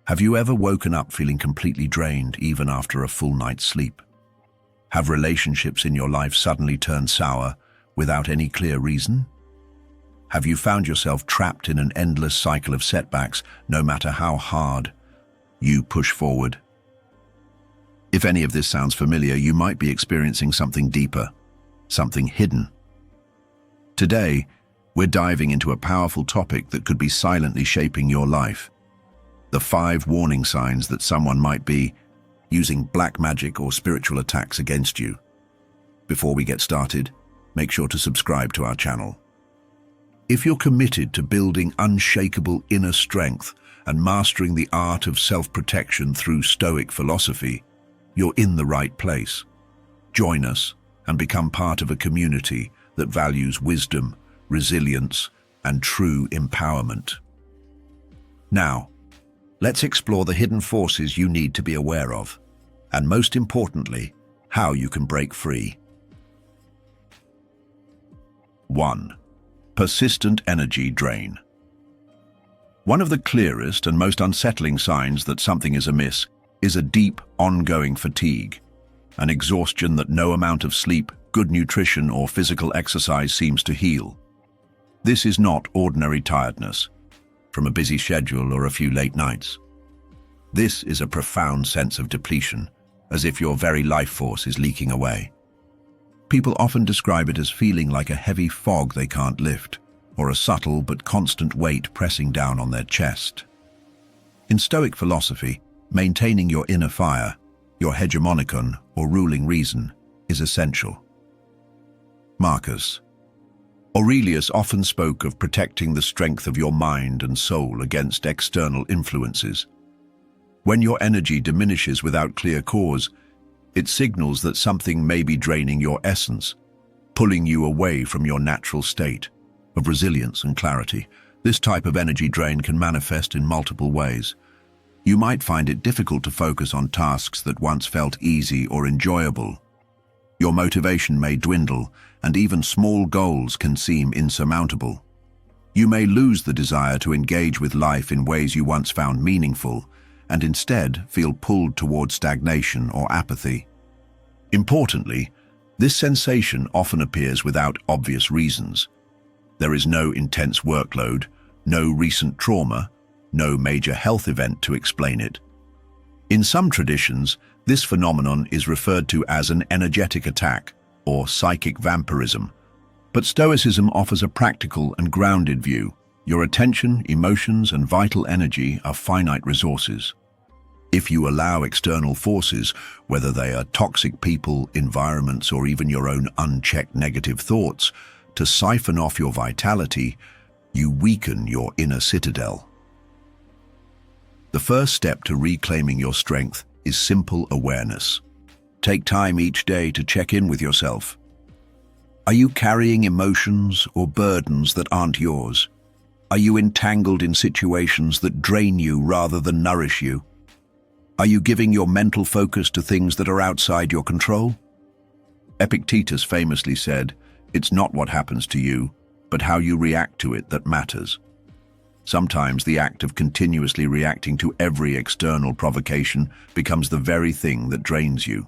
Have you ever woken up feeling completely drained even after a full night's sleep? Have relationships in your life suddenly turned sour without any clear reason? Have you found yourself trapped in an endless cycle of setbacks no matter how hard you push forward? If any of this sounds familiar, you might be experiencing something deeper, something hidden. Today, we're diving into a powerful topic that could be silently shaping your life. The 5 warning signs that someone might be using black magic or spiritual attacks against you. Before we get started, make sure to subscribe to our channel. If you're committed to building unshakable inner strength and mastering the art of self-protection through Stoic philosophy, you're in the right place. Join us and become part of a community that values wisdom, resilience, and true empowerment. Now, let's explore the hidden forces you need to be aware of, and most importantly, how you can break free. 1. Persistent energy drain. One of the clearest and most unsettling signs that something is amiss is a deep, ongoing fatigue, an exhaustion that no amount of sleep, good nutrition, or physical exercise seems to heal. This is not ordinary tiredness from a busy schedule or a few late nights. This is a profound sense of depletion, as if your very life force is leaking away. People often describe it as feeling like a heavy fog they can't lift, or a subtle but constant weight pressing down on their chest. In Stoic philosophy, maintaining your inner fire, your hegemonikon or ruling reason, is essential. Marcus Aurelius often spoke of protecting the strength of your mind and soul against external influences. When your energy diminishes without clear cause, it signals that something may be draining your essence, pulling you away from your natural state of resilience and clarity. This type of energy drain can manifest in multiple ways. You might find it difficult to focus on tasks that once felt easy or enjoyable. Your motivation may dwindle, and even small goals can seem insurmountable. You may lose the desire to engage with life in ways you once found meaningful, and instead feel pulled towards stagnation or apathy. Importantly, this sensation often appears without obvious reasons. There is no intense workload, no recent trauma, no major health event to explain it. In some traditions, this phenomenon is referred to as an energetic attack or psychic vampirism, but Stoicism offers a practical and grounded view. Your attention, emotions, and vital energy are finite resources. If you allow external forces, whether they are toxic people, environments, or even your own unchecked negative thoughts, to siphon off your vitality, you weaken your inner citadel. The first step to reclaiming your strength is simple awareness. Take time each day to check in with yourself. Are you carrying emotions or burdens that aren't yours? Are you entangled in situations that drain you rather than nourish you? Are you giving your mental focus to things that are outside your control? Epictetus famously said, "It's not what happens to you, but how you react to it that matters." Sometimes the act of continuously reacting to every external provocation becomes the very thing that drains you.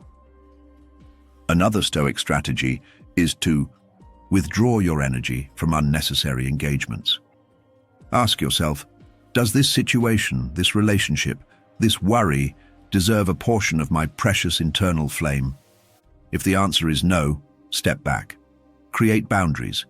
Another Stoic strategy is to withdraw your energy from unnecessary engagements. Ask yourself, does this situation, this relationship, this worry deserve a portion of my precious internal flame? If the answer is no, step back. Create boundaries.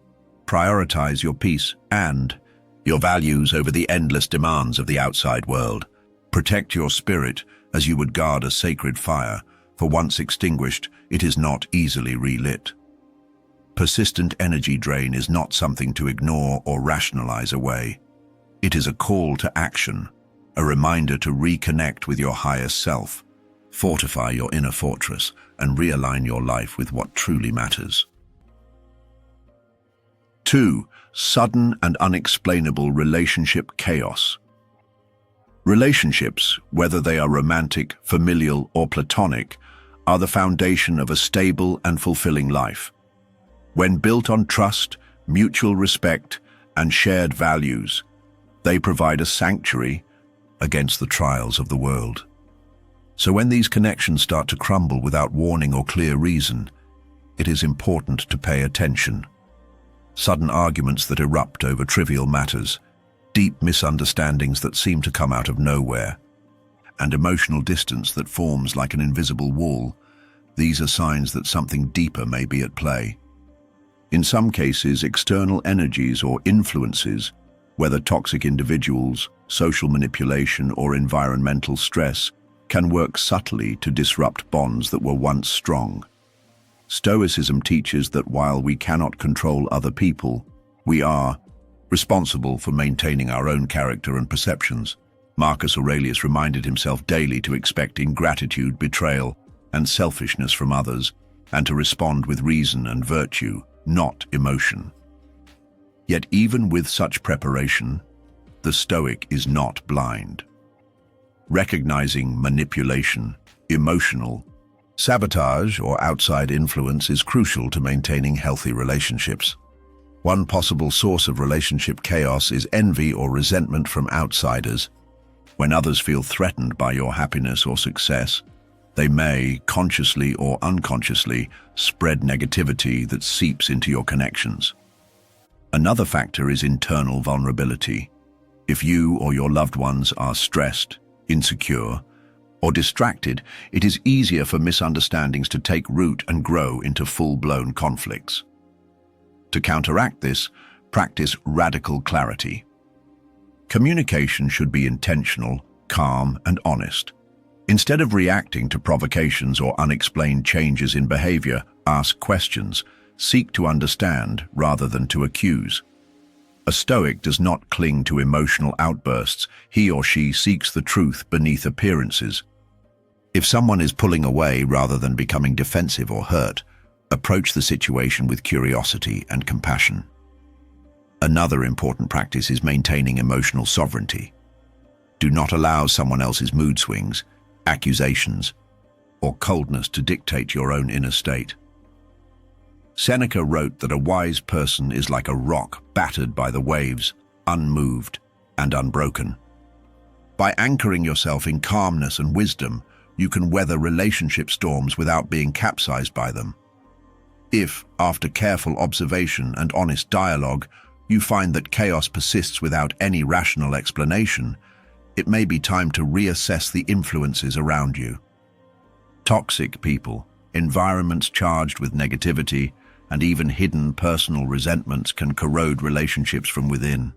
Prioritize your peace and your values over the endless demands of the outside world. Protect your spirit as you would guard a sacred fire, for once extinguished, it is not easily relit. Persistent energy drain is not something to ignore or rationalize away. It is a call to action, a reminder to reconnect with your highest self, fortify your inner fortress, and realign your life with what truly matters. 2. Sudden and unexplainable relationship chaos. Relationships, whether they are romantic, familial, or platonic, are the foundation of a stable and fulfilling life. When built on trust, mutual respect, and shared values, they provide a sanctuary against the trials of the world. So when these connections start to crumble without warning or clear reason, it is important to pay attention. Sudden arguments that erupt over trivial matters, deep misunderstandings that seem to come out of nowhere, and emotional distance that forms like an invisible wall, these are signs that something deeper may be at play. In some cases, external energies or influences, whether toxic individuals, social manipulation, or environmental stress, can work subtly to disrupt bonds that were once strong. Stoicism teaches that while we cannot control other people, we are responsible for maintaining our own character and perceptions. Marcus Aurelius reminded himself daily to expect ingratitude, betrayal, and selfishness from others, and to respond with reason and virtue, not emotion. Yet even with such preparation, the Stoic is not blind. Recognizing manipulation, emotional sabotage, or outside influence is crucial to maintaining healthy relationships. One possible source of relationship chaos is envy or resentment from outsiders. When others feel threatened by your happiness or success, they may, consciously or unconsciously, spread negativity that seeps into your connections. Another factor is internal vulnerability. If you or your loved ones are stressed, insecure, or distracted, it is easier for misunderstandings to take root and grow into full-blown conflicts. To counteract this, practice radical clarity. Communication should be intentional, calm, and honest. Instead of reacting to provocations or unexplained changes in behavior, ask questions, seek to understand rather than to accuse. A Stoic does not cling to emotional outbursts. He or she seeks the truth beneath appearances. If someone is pulling away rather than becoming defensive or hurt, approach the situation with curiosity and compassion. Another important practice is maintaining emotional sovereignty. Do not allow someone else's mood swings, accusations, or coldness to dictate your own inner state. Seneca wrote that a wise person is like a rock battered by the waves, unmoved and unbroken. By anchoring yourself in calmness and wisdom, you can weather relationship storms without being capsized by them. If, after careful observation and honest dialogue, you find that chaos persists without any rational explanation, it may be time to reassess the influences around you. Toxic people, environments charged with negativity, and even hidden personal resentments can corrode relationships from within.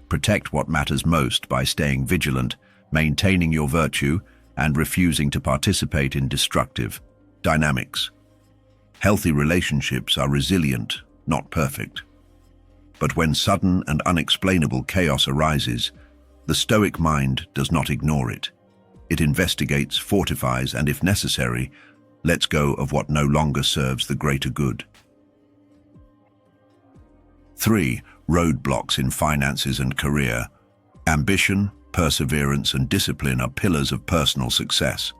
Protect what matters most by staying vigilant, maintaining your virtue, and refusing to participate in destructive dynamics. Healthy relationships are resilient, not perfect. But when sudden and unexplainable chaos arises, the Stoic mind does not ignore it. It investigates, fortifies, and if necessary, lets go of what no longer serves the greater good. 3. Roadblocks in finances and career. Ambition, perseverance, and discipline are pillars of personal success.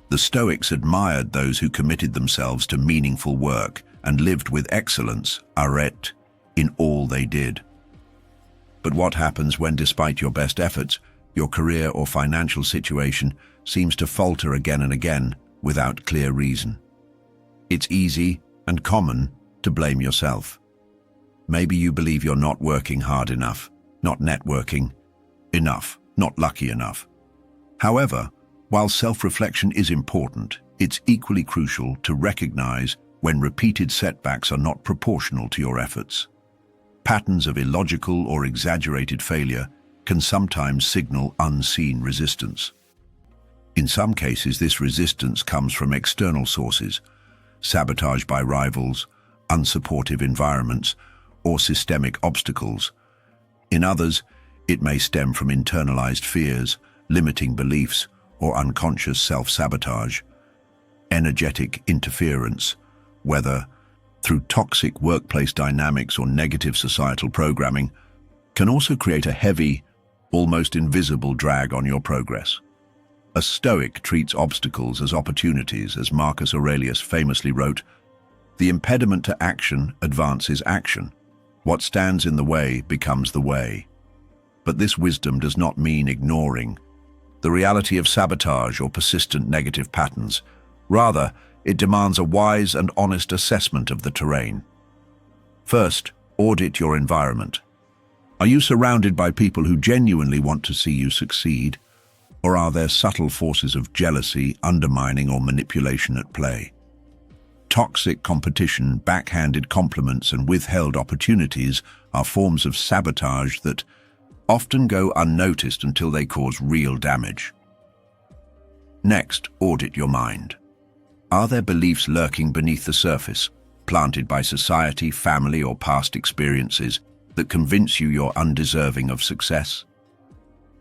The Stoics admired those who committed themselves to meaningful work and lived with excellence, arete, in all they did. But what happens when, despite your best efforts, your career or financial situation seems to falter again and again without clear reason? It's easy and common to blame yourself. Maybe you believe you're not working hard enough, not networking enough, not lucky enough. However, while self-reflection is important, it's equally crucial to recognize when repeated setbacks are not proportional to your efforts. Patterns of illogical or exaggerated failure can sometimes signal unseen resistance. In some cases, this resistance comes from external sources, sabotage by rivals, unsupportive environments, or systemic obstacles. In others, it may stem from internalized fears, limiting beliefs, or unconscious self-sabotage. Energetic interference, whether through toxic workplace dynamics or negative societal programming, can also create a heavy, almost invisible drag on your progress. A Stoic treats obstacles as opportunities, as Marcus Aurelius famously wrote, "The impediment to action advances action. What stands in the way becomes the way." But this wisdom does not mean ignoring the reality of sabotage or persistent negative patterns. Rather, it demands a wise and honest assessment of the terrain. First, audit your environment. Are you surrounded by people who genuinely want to see you succeed? Or are there subtle forces of jealousy, undermining, or manipulation at play? Toxic competition, backhanded compliments, and withheld opportunities are forms of sabotage that often go unnoticed until they cause real damage. Next, audit your mind. Are there beliefs lurking beneath the surface, planted by society, family, or past experiences, that convince you you're undeserving of success?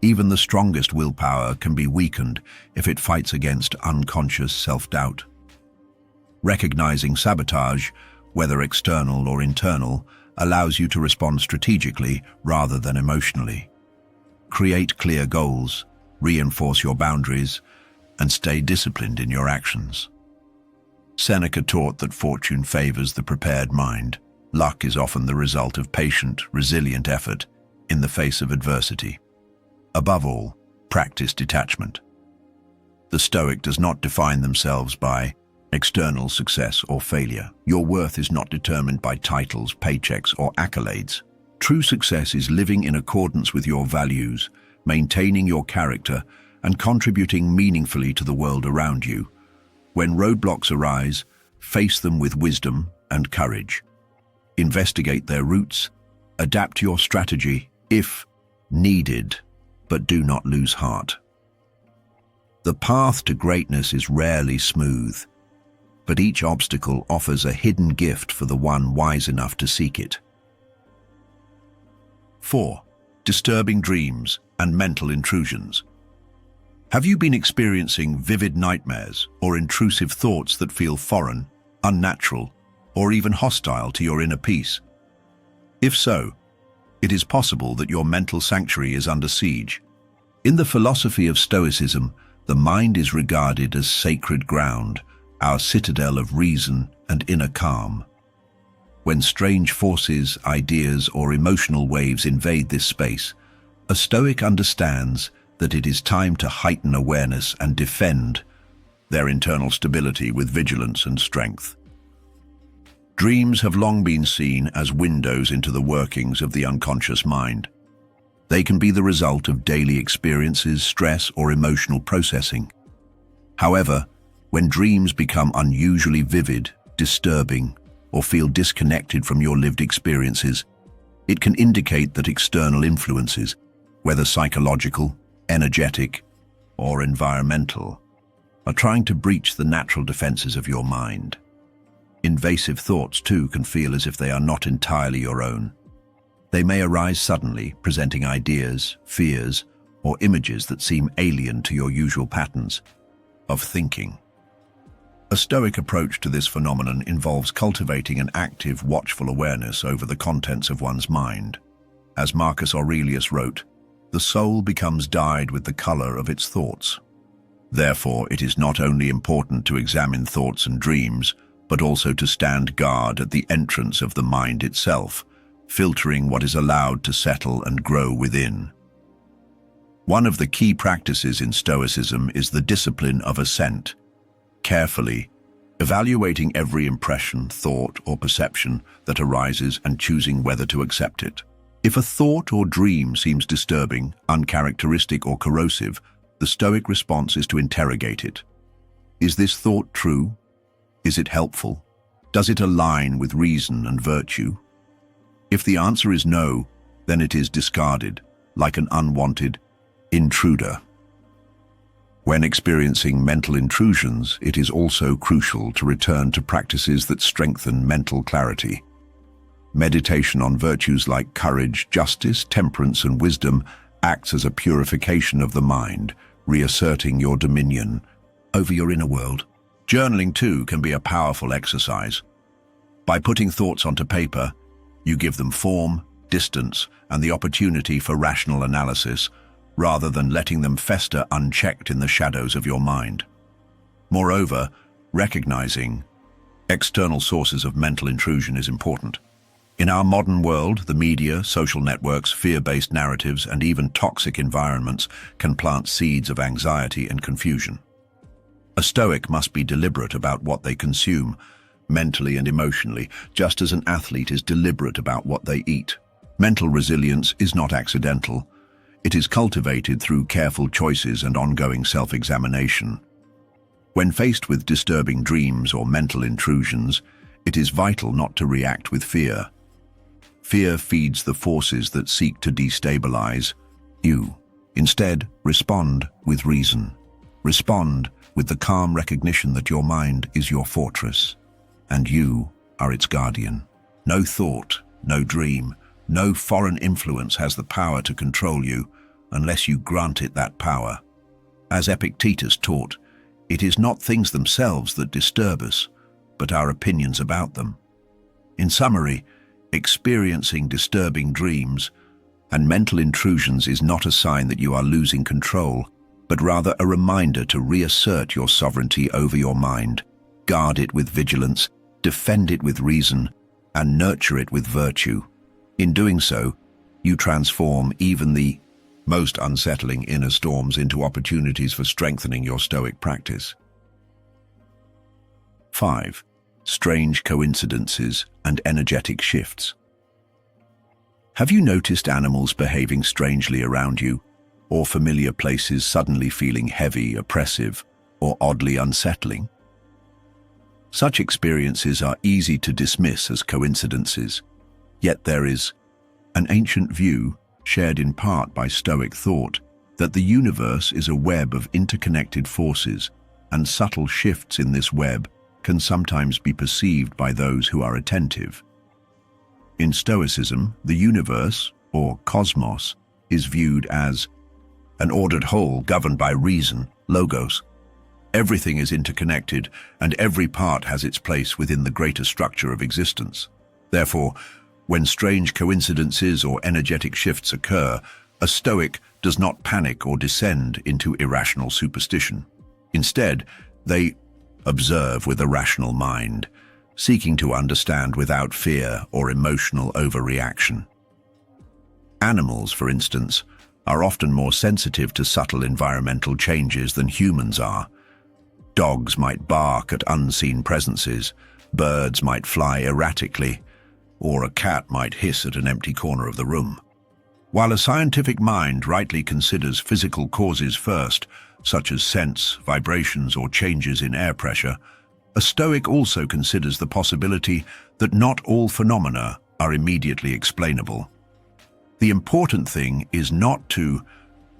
Even the strongest willpower can be weakened if it fights against unconscious self-doubt. Recognizing sabotage, whether external or internal, allows you to respond strategically rather than emotionally. Create clear goals, reinforce your boundaries, and stay disciplined in your actions. Seneca taught that fortune favors the prepared mind. Luck is often the result of patient, resilient effort in the face of adversity. Above all, practice detachment. The Stoic does not define themselves by external success or failure. Your worth is not determined by titles, paychecks, or accolades. True success is living in accordance with your values, maintaining your character, and contributing meaningfully to the world around you. When roadblocks arise, face them with wisdom and courage. Investigate their roots, adapt your strategy if needed, but do not lose heart. The path to greatness is rarely smooth, but each obstacle offers a hidden gift for the one wise enough to seek it. 4. Disturbing dreams and mental intrusions. Have you been experiencing vivid nightmares or intrusive thoughts that feel foreign, unnatural, or even hostile to your inner peace? If so, it is possible that your mental sanctuary is under siege. In the philosophy of Stoicism, the mind is regarded as sacred ground, our citadel of reason and inner calm. When strange forces, ideas, or emotional waves invade this space, a Stoic understands that it is time to heighten awareness and defend their internal stability with vigilance and strength. Dreams have long been seen as windows into the workings of the unconscious mind. They can be the result of daily experiences, stress, or emotional processing. However, when dreams become unusually vivid, disturbing, or feel disconnected from your lived experiences, it can indicate that external influences, whether psychological, energetic, or environmental, are trying to breach the natural defenses of your mind. Invasive thoughts, too, can feel as if they are not entirely your own. They may arise suddenly, presenting ideas, fears, or images that seem alien to your usual patterns of thinking. A Stoic approach to this phenomenon involves cultivating an active, watchful awareness over the contents of one's mind. As Marcus Aurelius wrote, "The soul becomes dyed with the color of its thoughts." Therefore, it is not only important to examine thoughts and dreams, but also to stand guard at the entrance of the mind itself, filtering what is allowed to settle and grow within. One of the key practices in Stoicism is the discipline of assent, carefully evaluating every impression, thought, or perception that arises and choosing whether to accept it. If a thought or dream seems disturbing, uncharacteristic, or corrosive, the Stoic response is to interrogate it. Is this thought true? Is it helpful? Does it align with reason and virtue? If the answer is no, then it is discarded, like an unwanted intruder. When experiencing mental intrusions, it is also crucial to return to practices that strengthen mental clarity. Meditation on virtues like courage, justice, temperance, and wisdom acts as a purification of the mind, reasserting your dominion over your inner world. Journaling, too, can be a powerful exercise. By putting thoughts onto paper, you give them form, distance, and the opportunity for rational analysis, rather than letting them fester unchecked in the shadows of your mind. Moreover, recognizing external sources of mental intrusion is important. In our modern world, the media, social networks, fear-based narratives, and even toxic environments can plant seeds of anxiety and confusion. A Stoic must be deliberate about what they consume, mentally and emotionally, just as an athlete is deliberate about what they eat. Mental resilience is not accidental. It is cultivated through careful choices and ongoing self-examination. When faced with disturbing dreams or mental intrusions, it is vital not to react with fear. Fear feeds the forces that seek to destabilize you. Instead, respond with reason. Respond with the calm recognition that your mind is your fortress, and you are its guardian. No thought, no dream, no foreign influence has the power to control you unless you grant it that power. As Epictetus taught, it is not things themselves that disturb us, but our opinions about them. In summary, experiencing disturbing dreams and mental intrusions is not a sign that you are losing control, but rather a reminder to reassert your sovereignty over your mind, guard it with vigilance, defend it with reason, and nurture it with virtue. In doing so, you transform even the most unsettling inner storms into opportunities for strengthening your Stoic practice. 5. Strange coincidences and energetic shifts. Have you noticed animals behaving strangely around you, or familiar places suddenly feeling heavy, oppressive, or oddly unsettling? Such experiences are easy to dismiss as coincidences, yet there is an ancient view, shared in part by Stoic thought, that the universe is a web of interconnected forces, and subtle shifts in this web can sometimes be perceived by those who are attentive. In Stoicism, the universe, or cosmos, is viewed as an ordered whole governed by reason, logos. Everything is interconnected, and every part has its place within the greater structure of existence. Therefore, when strange coincidences or energetic shifts occur, a Stoic does not panic or descend into irrational superstition. Instead, they observe with a rational mind, seeking to understand without fear or emotional overreaction. Animals, for instance, are often more sensitive to subtle environmental changes than humans are. Dogs might bark at unseen presences, birds might fly erratically, or a cat might hiss at an empty corner of the room. While a scientific mind rightly considers physical causes first, such as scents, vibrations, or changes in air pressure, a Stoic also considers the possibility that not all phenomena are immediately explainable. The important thing is not to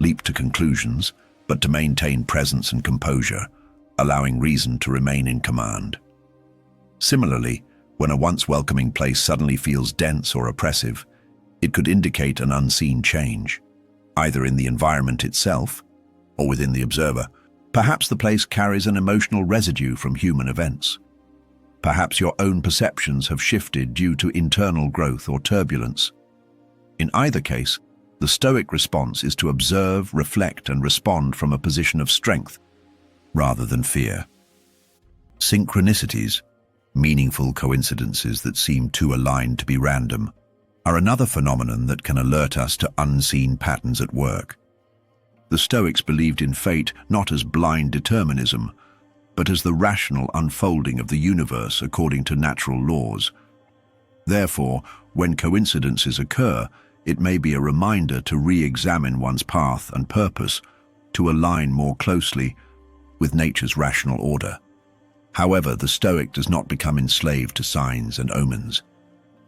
leap to conclusions, but to maintain presence and composure, allowing reason to remain in command. Similarly, when a once welcoming place suddenly feels dense or oppressive, it could indicate an unseen change, either in the environment itself or within the observer. Perhaps the place carries an emotional residue from human events. Perhaps your own perceptions have shifted due to internal growth or turbulence. In either case, the Stoic response is to observe, reflect, and respond from a position of strength rather than fear. Synchronicities, meaningful coincidences that seem too aligned to be random, are another phenomenon that can alert us to unseen patterns at work. The Stoics believed in fate not as blind determinism, but as the rational unfolding of the universe according to natural laws. Therefore, when coincidences occur, it may be a reminder to re-examine one's path and purpose, to align more closely with nature's rational order. However, the Stoic does not become enslaved to signs and omens.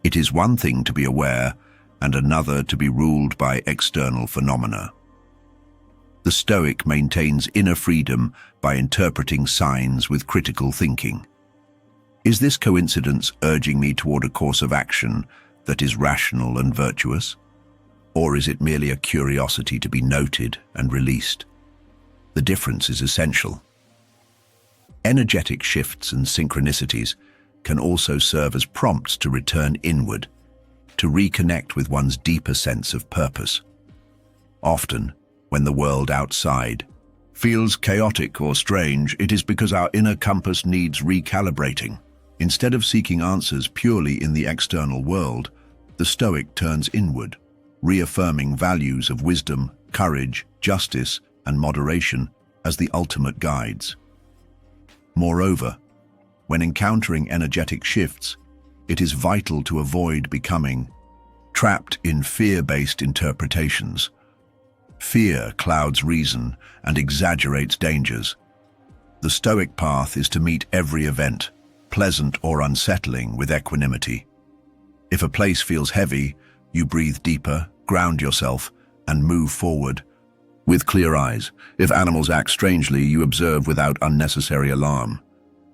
It is one thing to be aware, and another to be ruled by external phenomena. The Stoic maintains inner freedom by interpreting signs with critical thinking. Is this coincidence urging me toward a course of action that is rational and virtuous? Or is it merely a curiosity to be noted and released? The difference is essential. Energetic shifts and synchronicities can also serve as prompts to return inward, to reconnect with one's deeper sense of purpose. Often, when the world outside feels chaotic or strange, it is because our inner compass needs recalibrating. Instead of seeking answers purely in the external world, The Stoic turns inward, reaffirming values of wisdom, courage, justice, and moderation as the ultimate guides. Moreover, when encountering energetic shifts, it is vital to avoid becoming trapped in fear-based interpretations. Fear clouds reason and exaggerates dangers. The Stoic path is to meet every event, pleasant or unsettling, with equanimity. If a place feels heavy, you breathe deeper, ground yourself, and move forward with clear eyes. If animals act strangely, you observe without unnecessary alarm.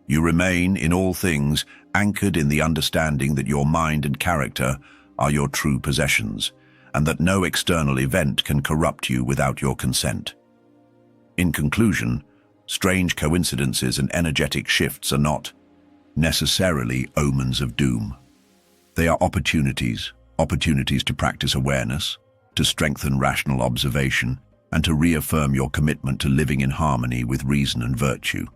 You remain, in all things, anchored in the understanding that your mind and character are your true possessions, and that no external event can corrupt you without your consent. In conclusion, strange coincidences and energetic shifts are not necessarily omens of doom. They are opportunities to practice awareness, to strengthen rational observation, and to reaffirm your commitment to living in harmony with reason and virtue.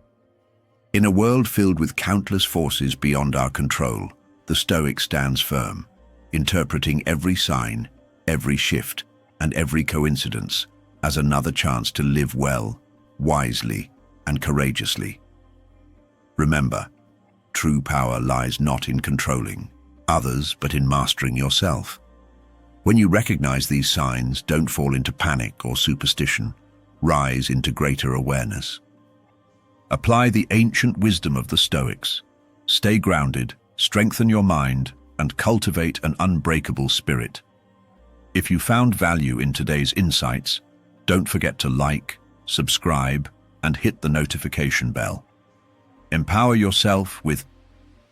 In a world filled with countless forces beyond our control, the Stoic stands firm, interpreting every sign, every shift, and every coincidence as another chance to live well, wisely, and courageously. Remember, true power lies not in controlling others, but in mastering yourself. When you recognize these signs, don't fall into panic or superstition. Rise into greater awareness. Apply the ancient wisdom of the Stoics. Stay grounded, strengthen your mind, and cultivate an unbreakable spirit. If you found value in today's insights, don't forget to like, subscribe, and hit the notification bell. Empower yourself with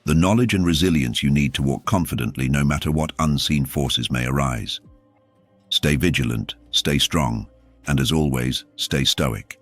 the knowledge and resilience you need to walk confidently no matter what unseen forces may arise. Stay vigilant, stay strong, and as always, stay stoic.